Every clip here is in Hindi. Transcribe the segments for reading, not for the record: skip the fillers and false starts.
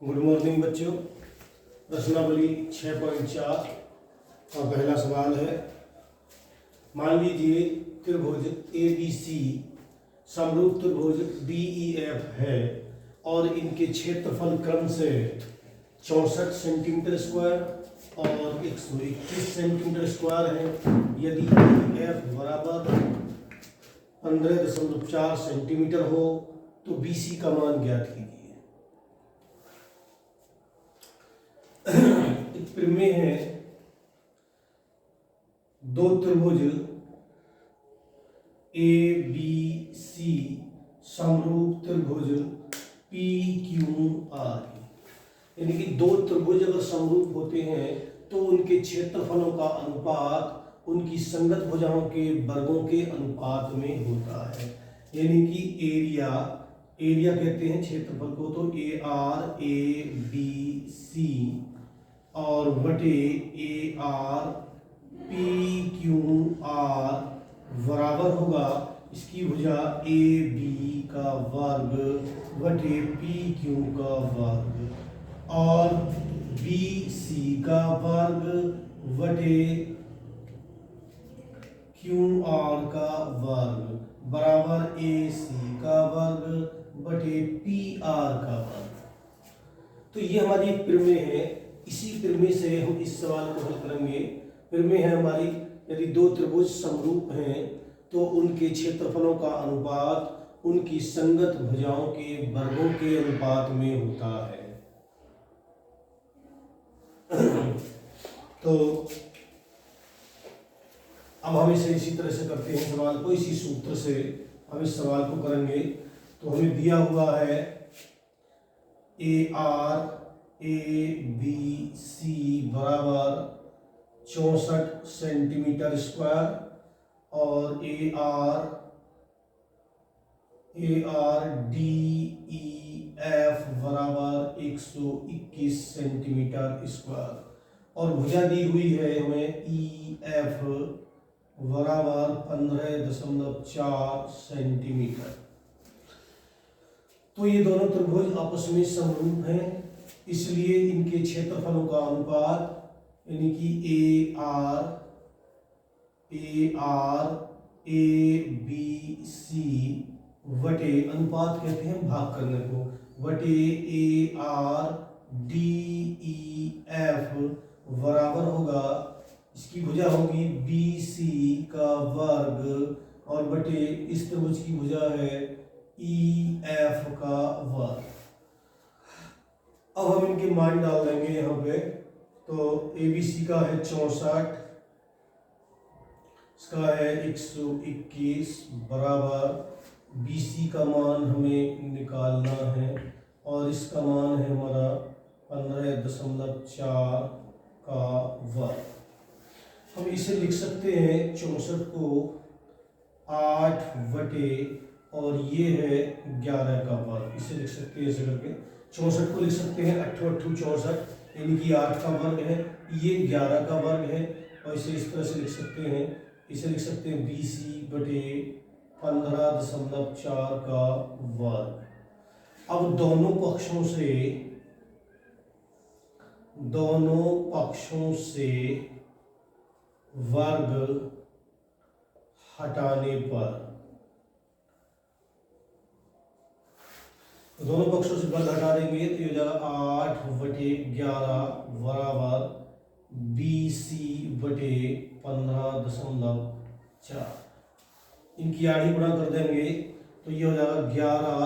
गुड मॉर्निंग बच्चों। प्रश्नावली 6.4 का पहला सवाल है। मान लीजिए त्रिभुज ABC समरूप त्रिभुज DEF है और इनके क्षेत्रफल क्रम से 64 सेंटीमीटर स्क्वायर और 121 सेंटीमीटर स्क्वायर है। यदि EF बराबर 15.4 सेंटीमीटर हो तो BC का मान ज्ञात कीजिए। एक प्रमेय है, दो त्रिभुज ABC समरूप त्रिभुज PQR, यानी कि दो त्रिभुज अगर समरूप होते हैं तो उनके क्षेत्रफलों का अनुपात उनकी संगत भुजाओं के वर्गों के अनुपात में होता है। यानी कि एरिया कहते हैं क्षेत्रफल को, तो ARABC और बटे ARPQR बराबर होगा इसकी भुजा AB का वर्ग बटे PQ का वर्ग और BC का वर्ग बटे QR का वर्ग बराबर AC का वर्ग बटे PR का वर्ग। तो ये हमारी एक प्रमेय है। इसी प्रमेय से हम इस सवाल को हल करेंगे। प्रमेय है हमारी, यदि दो त्रिभुज समरूप हैं तो उनके क्षेत्रफलों का अनुपात उनकी संगत भुजाओं के वर्गों के अनुपात में होता है। तो अब हम इसे इसी तरह से करते हैं सवाल को, इसी सूत्र से हम इस सवाल को करेंगे। तो हमें दिया हुआ है ARABC बराबर 64 सेंटीमीटर स्क्वायर और ARDEF बराबर 121 सेंटीमीटर स्क्वायर और भुजा दी हुई है हमें EF बराबर 15.4 सेंटीमीटर। तो ये दोनों त्रिभुज आपस में समरूप हैं, इसलिए इनके क्षेत्रफलों का अनुपात यानी कि ARABC वटे, अनुपात कहते हैं भाग करने को, वटे ARDEF बराबर होगा, इसकी भुजा होगी BC का वर्ग और बटे इस त्रिभुज की भुजा है EF का वर्ग। अब हम इनके मान डाल देंगे यहाँ पे। तो ABC का है 64, इसका है 121 बराबर BC का मान हमें निकालना है और इसका मान है हमारा 15.4 का वर्ग। हम इसे लिख सकते हैं 64 को 8 बटे और ये है 11 का वर्ग। इसे लिख सकते हैं ऐसे करके, 64 को लिख सकते हैं 8 × 8 = 64 यानी कि 8 का वर्ग है, ये 11 का वर्ग है और इसे इस तरह से लिख सकते हैं, इसे लिख सकते हैं BC बटे 15.4 का वर्ग। अब दोनों पक्षों से वर्ग हटाने पर, दोनों पक्षों से वर्ग हटा देंगे तो ये हो जाएगा 8 बटे 11 बराबर BC बटे 15.4। इनकी आड़ी गुणा कर देंगे तो ये हो जाएगा 11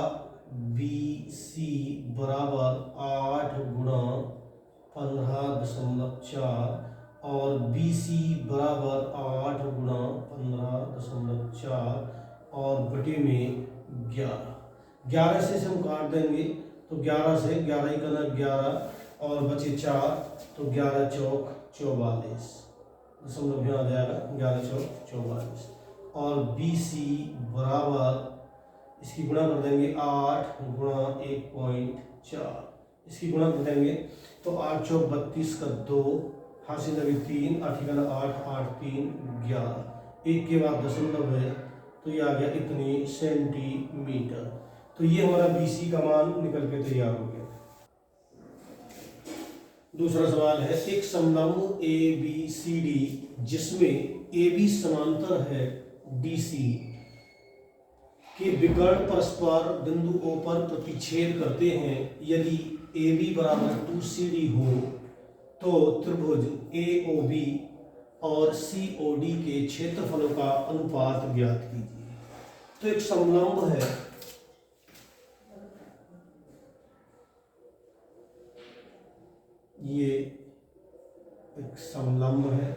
BC बराबर 8 गुणा 15.4 और BC बराबर 8 गुणा 15.4 और बटे में 11 से हम काट देंगे तो 11 से 11 ही करना 11 और बचे 4 तो 11 चौक 44 दशमलव में आ जाएगा 11 चौक 44 और BC बराबर इसकी गुणा कर देंगे 8 गुणा 1.4, इसकी गुणा कर देंगे तो 8 चौक 32 का 2, हासिल नबी 3, 8 8 8 3 11, एक के बाद दशमलव है तो ये आ गया इतनी सेंटीमीटर। तो ये हमारा BC का मान निकल के तैयार हो गया। दूसरा सवाल है, एक समलंब ए बी सी डी जिसमें ए बी समांतर है डी सी के विकर्ण परस्पर बिंदु ओ पर प्रतिच्छेद करते हैं। यदि ए बी बराबर 2CD हो तो त्रिभुज ए ओ बी और सी ओ डी के क्षेत्रफलों का अनुपात ज्ञात कीजिए। तो एक समलंब है, ये एक समलंब है,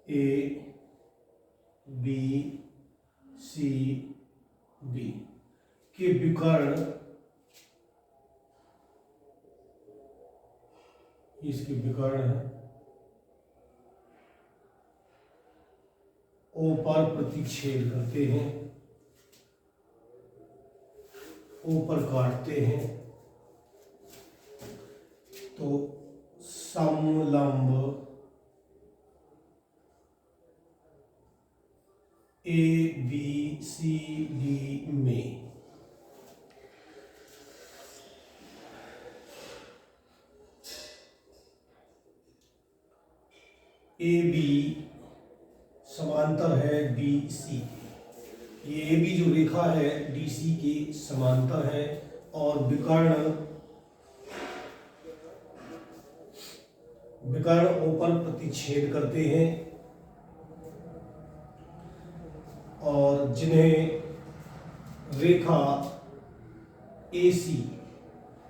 ए बी सी डी के विकर्ण, इसके विकर्ण है, ओ पर प्रतिच्छेद करते हैं, ओ पर काटते हैं। तो समलंब ए बी सी डी में ए बी समांतर है डी सी के। ये ए बी जो रेखा है डी सी के समांतर है और विकर्ण ओ पर प्रतिच्छेद करते हैं और जिन्हें रेखा ए सी,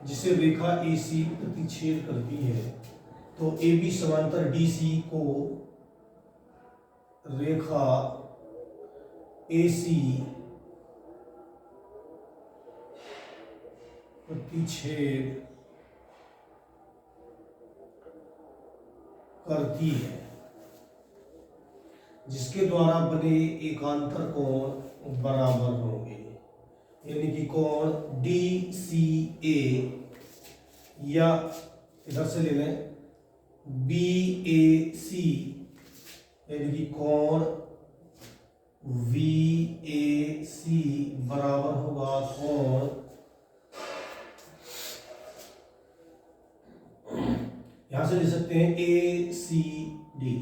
जिसे रेखा ए सी प्रतिच्छेद करती है, तो ए बी समांतर डी सी को रेखा ए सी प्रतिच्छेद करती है, जिसके द्वारा बने एकांतर कोण बराबर होंगे। यानी कि कोण डी सी ए, या इधर से ले लें बी ए सी, यानी कि कोण वी ए सी बराबर होगा कोण, यहां से ले सकते हैं ए सी डी,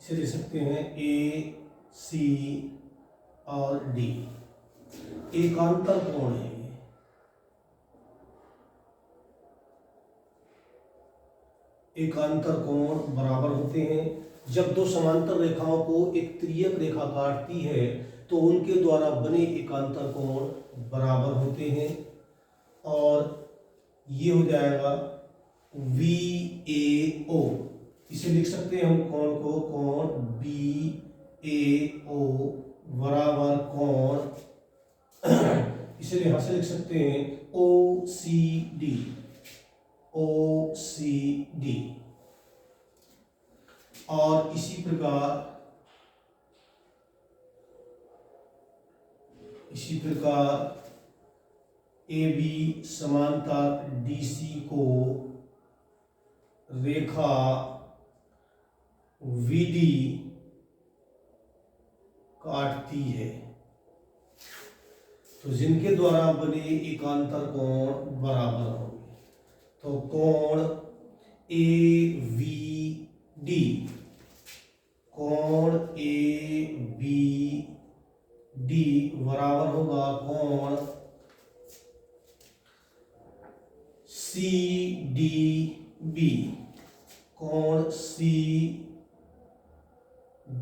इसे ले सकते हैं ए सी और डी, एकांतर कोण है ये। एकांतर कोण बराबर होते हैं जब दो समांतर रेखाओं को एक त्रियक रेखा काटती है तो उनके द्वारा बने एकांतर कोण बराबर होते हैं। और ये हो जाएगा वी ए ओ, इसे लिख सकते हैं हम कोण को, कोण बी ए ओ बराबर कोण, इसे यहां से लिख सकते हैं ओ सी डी, ओ सी डी। और इसी प्रकार ए बी समांतर डी सी को रेखा वीडी काटती है, तो जिनके द्वारा बने एकांतर कोण बराबर होंगे। तो कोण ए वी डी, कोण ए बी डी बराबर होगा कोण सी डी बी, कोण सी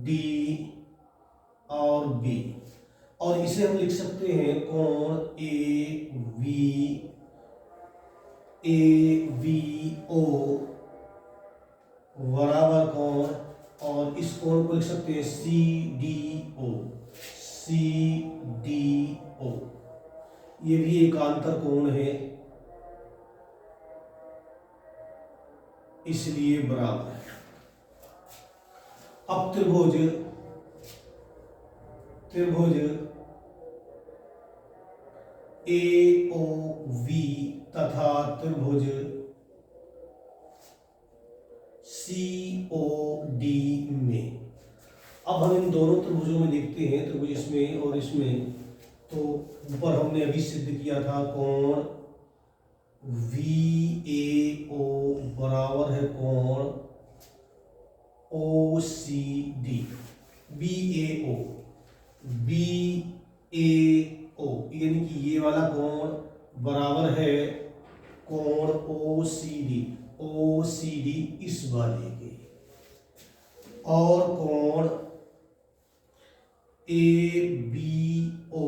डी और बी। और इसे हम लिख सकते हैं कोण ए वी ओ बराबर कोण, और इस कोण को लिख सकते हैं C D O, C D O. ये भी एकांतर कोण है, इसलिए बराबर है। अब त्रिभुज ए ओ वी तथा त्रिभुज COD में। अब हम इन दोनों त्रिभुजों में देखते हैं, त्रिभुज इसमें और इसमें। तो ऊपर हमने अभी सिद्ध किया था कोण VAO बराबर है कोण OCD। BAO यानी कि ये वाला कोण बराबर है कोण OCD इस वाले के, और कोण AVO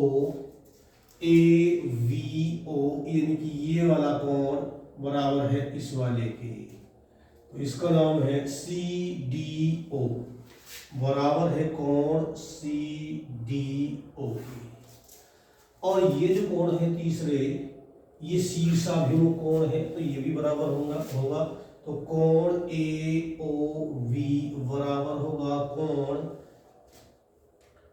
यानी कि ये वाला कोण बराबर है इस वाले के। तो इसका नाम है CDO, बराबर है कोण CDO। और ये जो कोण है तीसरे, ये शीर्षाभिमुख कोण है, तो ये भी बराबर होगा। तो कोण AOV बराबर होगा कोण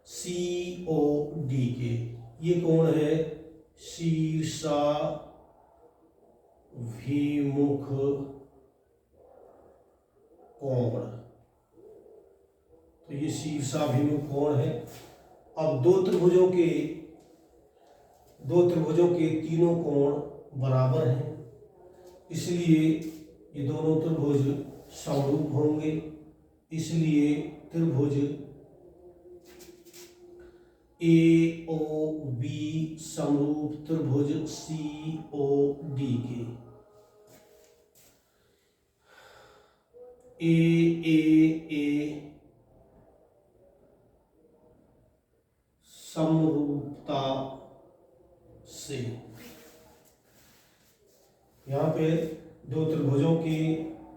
COD के। ये कोण है शीर्षाभिमुख कोण। तो ये शीर्षाभिमुख कोण है। अब दो त्रिभुजों के तीनों कोण बराबर हैं, इसलिए ये दोनों त्रिभुज समरूप होंगे। इसलिए त्रिभुज AOB समरूप त्रिभुज COD के। AAA समरूपता से, यहाँ पे दो त्रिभुजों के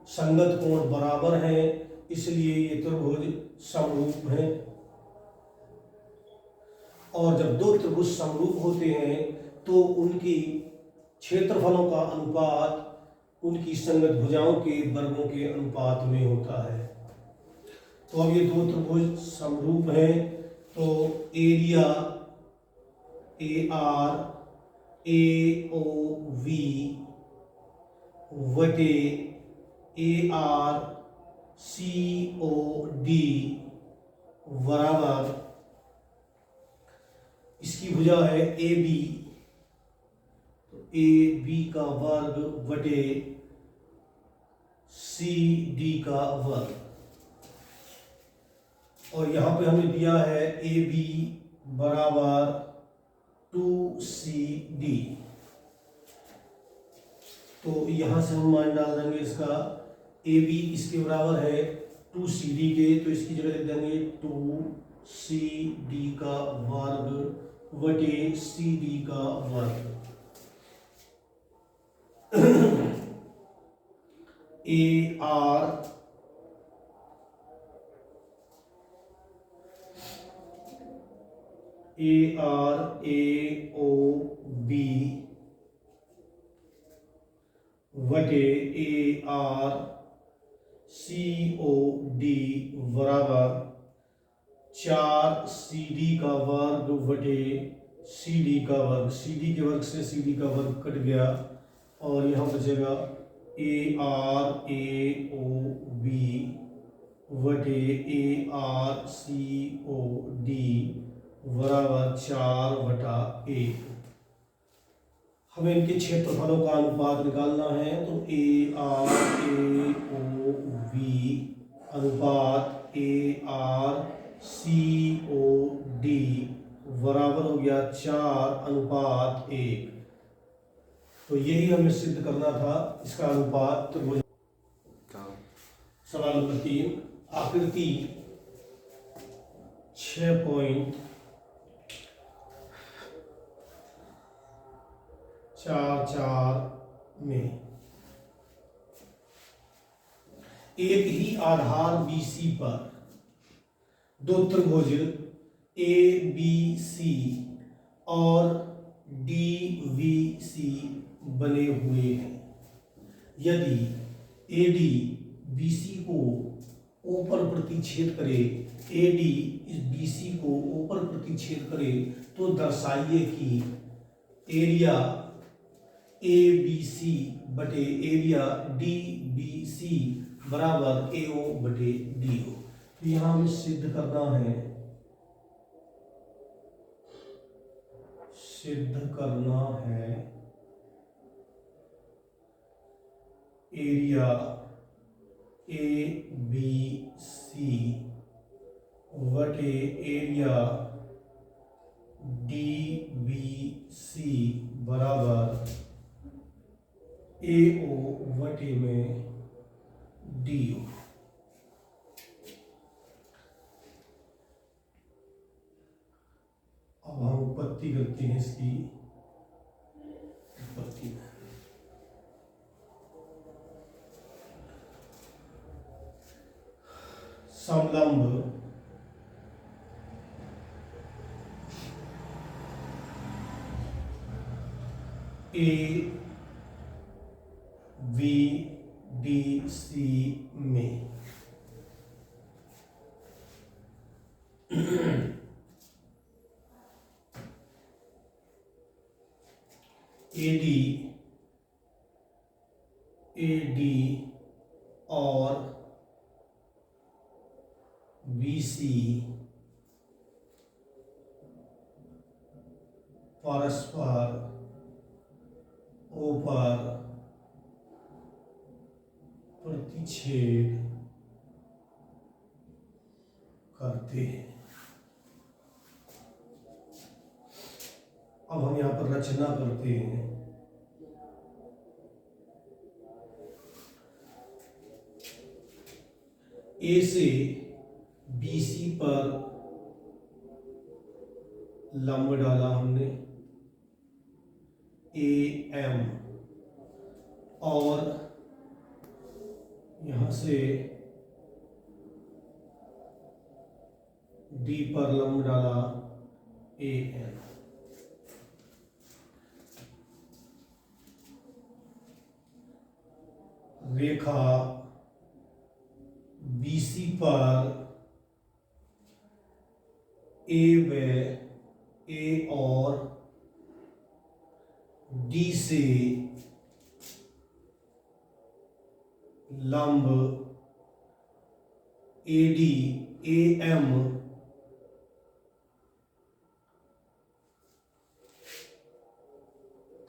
संगत कोण बराबर हैं, इसलिए ये त्रिभुज समरूप हैं। और जब दो त्रिभुज समरूप होते हैं तो उनकी क्षेत्रफलों का अनुपात उनकी संगत भुजाओं के वर्गों के अनुपात में होता है। तो अब ये दो त्रिभुज समरूप हैं, तो एरिया ARAOV वटे ARCOD बराबर, इसकी भुजा है AB, तो AB का वर्ग वटे CD का वर्ग। और यहाँ पे हमें दिया है AB बराबर 2CD। तो यहाँ से हम मान डाल देंगे इसका, AB इसके बराबर है 2CD के, तो इसकी जगह लिख देंगे 2CD का वर्ग वटे CD का वर्ग। ARAOB वटे ARCOD बराबर 4CD का वर्ग वटे CD का वर्ग। CD के वर्ग से CD का वर्ग कट गया और यहाँ बचेगा ARAOB वटे ARCOD बराबर 4/1। हमें इनके क्षेत्रफलों का अनुपात निकालना है, तो ARAOV अनुपात ARCOD बराबर हो गया 4/1। तो यही हमें सिद्ध करना था, इसका अनुपात। सवाल नंबर 3, आकृति 6.44 में एक ही आधार BC पर दो त्रिभुज ABC और DVC बने हुए हैं। यदि AD BC को ऊपर प्रतिच्छेद करे, AD इस BC को ऊपर प्रतिच्छेद करे, तो दर्शाइए कि एरिया ABC बटे एरिया DBC बराबर ए ओ बटे डी ओ। तो यहाँ हमें सिद्ध करना है, एरिया ए बी सी बटे एरिया डी बी सी बराबर ए ओ बटे में डी ओ। अब हम उत्पत्ति करते हैं इसकी उत्पत्ति। समलंब ए बी डी सी में एडी और बीसी परस्पर ऊपर प्रतिच्छेद करते हैं। अब हम यहाँ पर रचना करते हैं। ए से बीसी पर लंब डाला हमने ए एम, और यहां से डी पर लंब डाला ए एन। रेखा बीसी पर ए और डी से लंब एडी ए एम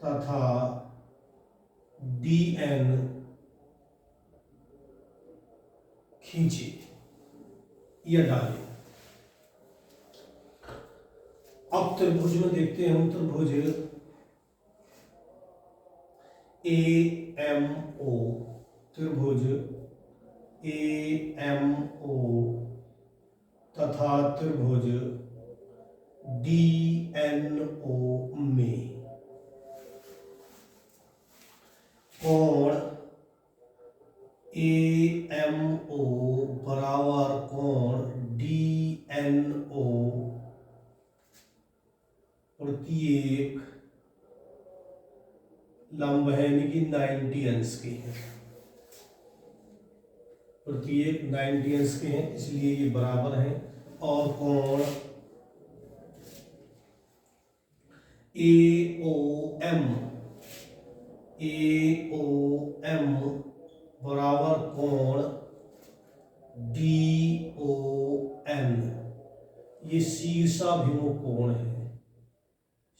तथा डी एन खींचे या डाले। अब त्रिभुज में देखते हैं हम त्रिभुज ए एम ओ, त्रिभुज ए एम ओ तथा त्रिभुज डी एन ओ में कोण ए एम ओ बराबर कोण डी एन ओ प्रत्येक लंब है, यानी कि 90 अंश के हैं, प्रत्येक 90 अंश के हैं, इसलिए ये बराबर है। और कोण ए ओ एम बराबर कोण डी ओ एन, ये शीर्षाभिमुख कोण है,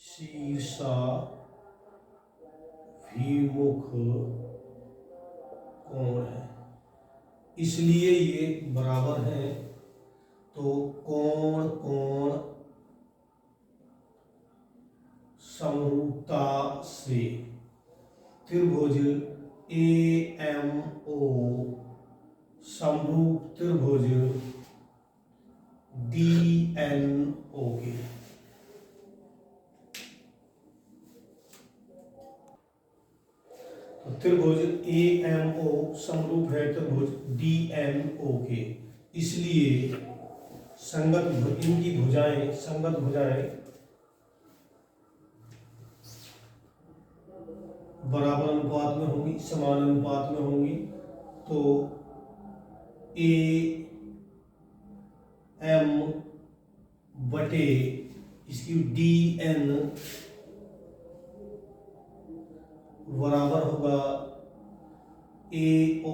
शीर्षाभिमुख कोण है, इसलिए ये बराबर है। तो कोण समरूपता से त्रिभुज ए एम ओ समरूप त्रिभुज डी एन ओ के। तो त्रिभुज ए एम ओ समरूप है त्रिभुज डी एन ओ के, इसलिए इनकी भुजाएं संगत भुजाएं बराबर अनुपात में होंगी, समान अनुपात में होंगी। तो ए एम बटे इसकी डी एन बराबर होगा ए ओ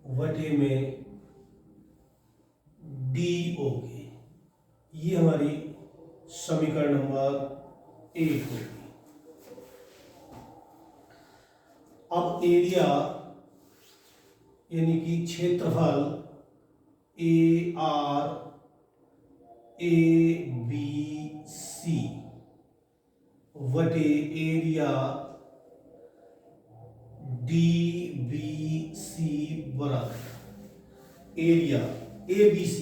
बटे में DO के। ये हमारी समीकरण नंबर 1 होगी। अब एरिया यानी कि क्षेत्रफल ARABC वटे एरिया DBC बराबर एरिया ABC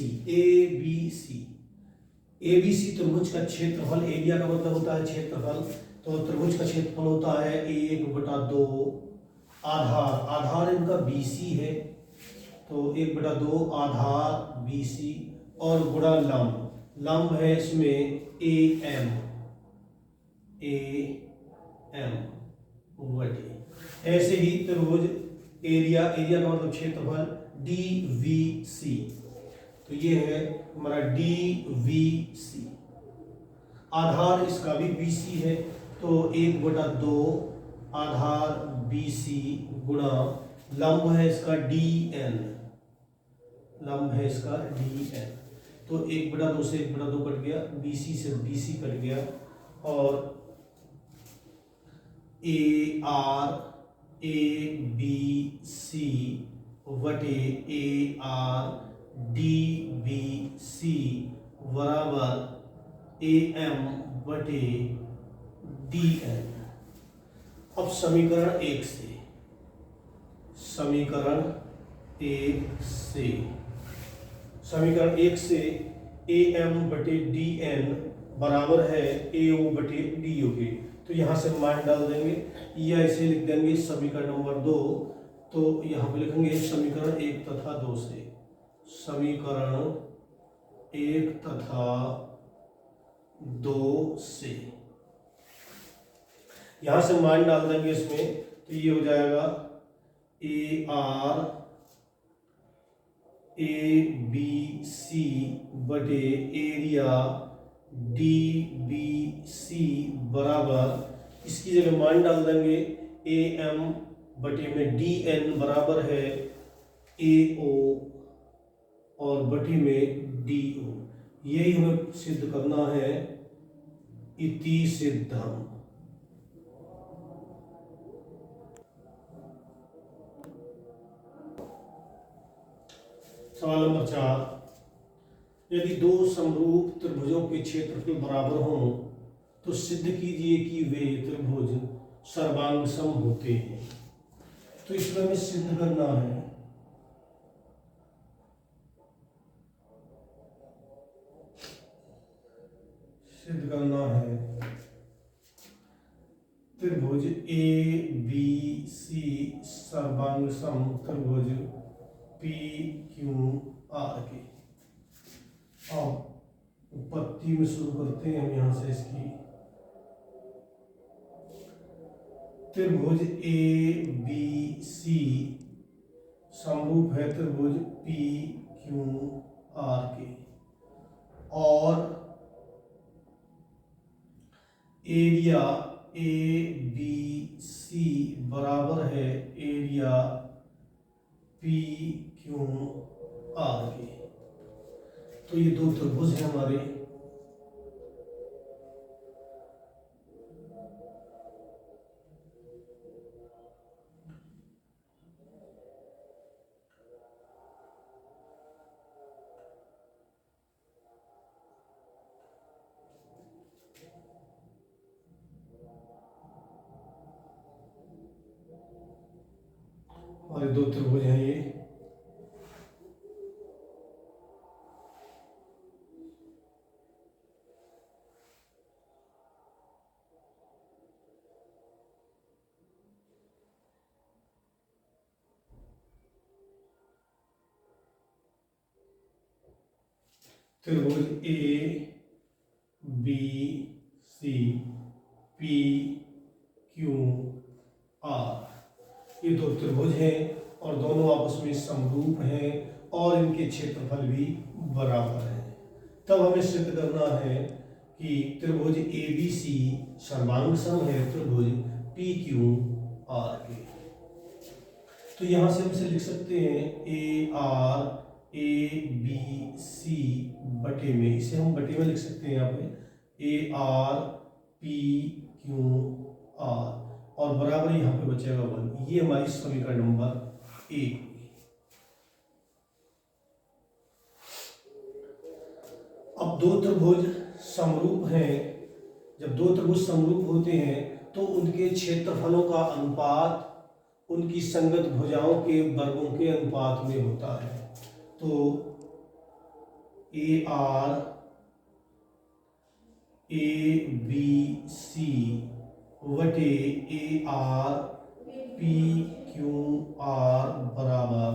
त्रिभुज का क्षेत्रफल, एरिया का मतलब होता है क्षेत्रफल, तो त्रिभुज का क्षेत्रफल होता है 1/2 आधार इनका BC है, तो 1/2 आधार BC और गुणा लंब है इसमें AM वटे। ऐसे ही त्रिभुज एरिया का मतलब क्षेत्रफल DVC, तो ये है हमारा DVC। आधार इसका भी BC है, तो 1/2 आधार BC गुणा लंब है इसका DN, तो 1/2 से 1/2 कट गया, BC से BC कट गया, और ARABC वटे ARDBC बराबर AM वटे DN। अब समीकरण 1 से AM बटे DN बराबर है AO बटे DO के, तो यहाँ से मान डाल देंगे या इसे लिख देंगे समीकरण नंबर 2। तो यहाँ पे लिखेंगे समीकरण 1 तथा 2 से, समीकरण 1 तथा 2 से यहाँ से मान डाल देंगे इसमें, तो ये हो जाएगा ARABC बटे एरिया DBC बराबर, इसकी जगह मान डाल देंगे AM बटे में DN बराबर है AO और बटे में DO। यही हमें सिद्ध करना है, इति सिद्धम। सवाल नंबर 4, यदि दो समरूप त्रिभुजों के क्षेत्रफल बराबर हों तो सिद्ध कीजिए कि वे त्रिभुज सर्वांग सम होते हैं। तो इसमें हमें सिद्ध करना है, त्रिभुज ABC सर्वांग सम त्रिभुज PQR के। अब उत्पत्ति में शुरू करते हैं हम यहाँ से इसकी। त्रिभुज ABC समरूप है त्रिभुज PQR के, और एरिया ABC बराबर है एरिया PQR के। तो ये दो त्रिभुज हैं हमारे, हमारे दो त्रिभुज हैं ये। त्रिभुज ABC PQR, ये दो त्रिभुज हैं और दोनों आपस में समरूप हैं और इनके क्षेत्रफल भी बराबर हैं। तब हमें सिद्ध करना है कि त्रिभुज ABC सर्वांग सम है त्रिभुज PQR के। तो यहाँ से हम इसे लिख सकते हैं ARABC बटे में, इसे हम बटे में लिख सकते हैं यहाँ पे ARPQR और बराबर यहाँ पे बचेगा 1। ये हमारी समीकरण नंबर 1। अब दो त्रिभुज समरूप हैं। जब दो त्रिभुज समरूप होते हैं तो उनके क्षेत्रफलों का अनुपात उनकी संगत भुजाओं के वर्गों के अनुपात में होता है। तो ARABC वटे ARPQR बराबर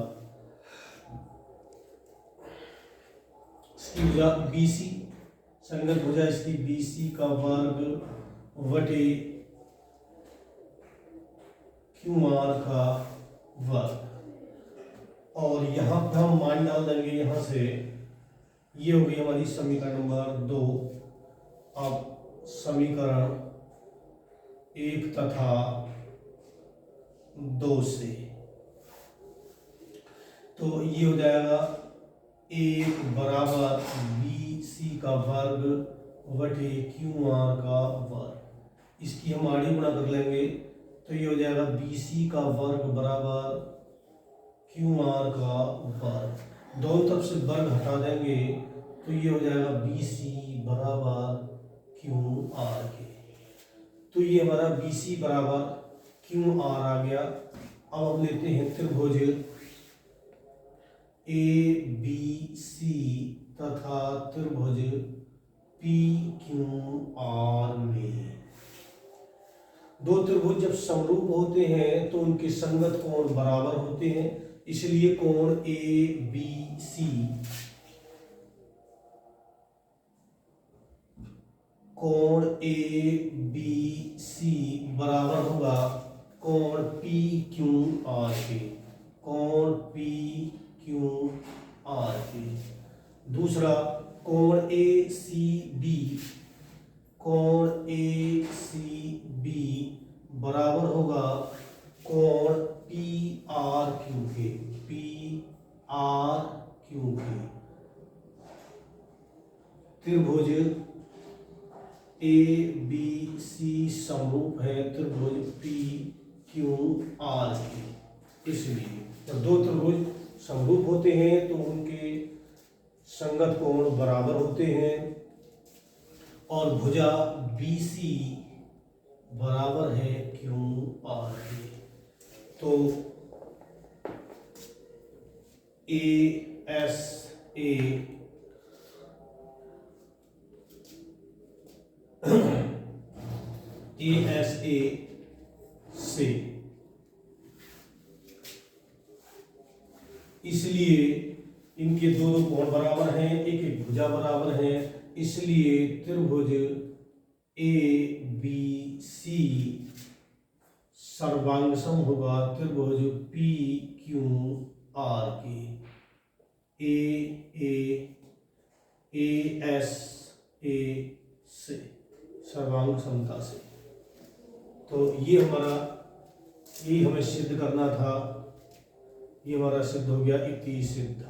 इसकी भुजा BC, संगत भुजा इसकी BC का वर्ग वटे QR का वर्ग। और यहाँ पे हम मान डाल देंगे, यहाँ से ये हो गई हमारी समीकरण नंबर 2। अब समीकरण 1 तथा 2 से तो ये हो जाएगा 1 बराबर BC का वर्ग वटे QR का वर्ग। इसकी हम आड़ी गुणा कर लेंगे तो ये हो जाएगा BC का वर्ग बराबर QR का वर्ग। दोनों तरफ से वर्ग हटा देंगे तो ये हो जाएगा BC बराबर QR के। तो ये हमारा BC बराबर QR आ गया। अब हम लेते हैं त्रिभुज ABC तथा त्रिभुज PQR में। दो त्रिभुज जब समरूप होते हैं तो उनके संगत कोण बराबर होते हैं, इसलिए कोण ABC बराबर होगा कोण PQR के, कोण PQR के। दूसरा कोण ACB बराबर होगा कोण PRQ के, त्रिभुज ABC समरूप है त्रिभुज PQR के। इसलिए जब दो त्रिभुज समरूप होते हैं तो उनके संगत कोण बराबर होते हैं और भुजा BC बराबर है QR के। तो ASA से, इसलिए इनके दो कोण बराबर हैं, एक एक भुजा बराबर है, इसलिए त्रिभुज ABC सर्वांग सम होगा त्रिभुज PQR के ASA से, सर्वांग समता से। तो ये हमें सिद्ध करना था। ये हमारा सिद्ध हो गया, इति सिद्ध।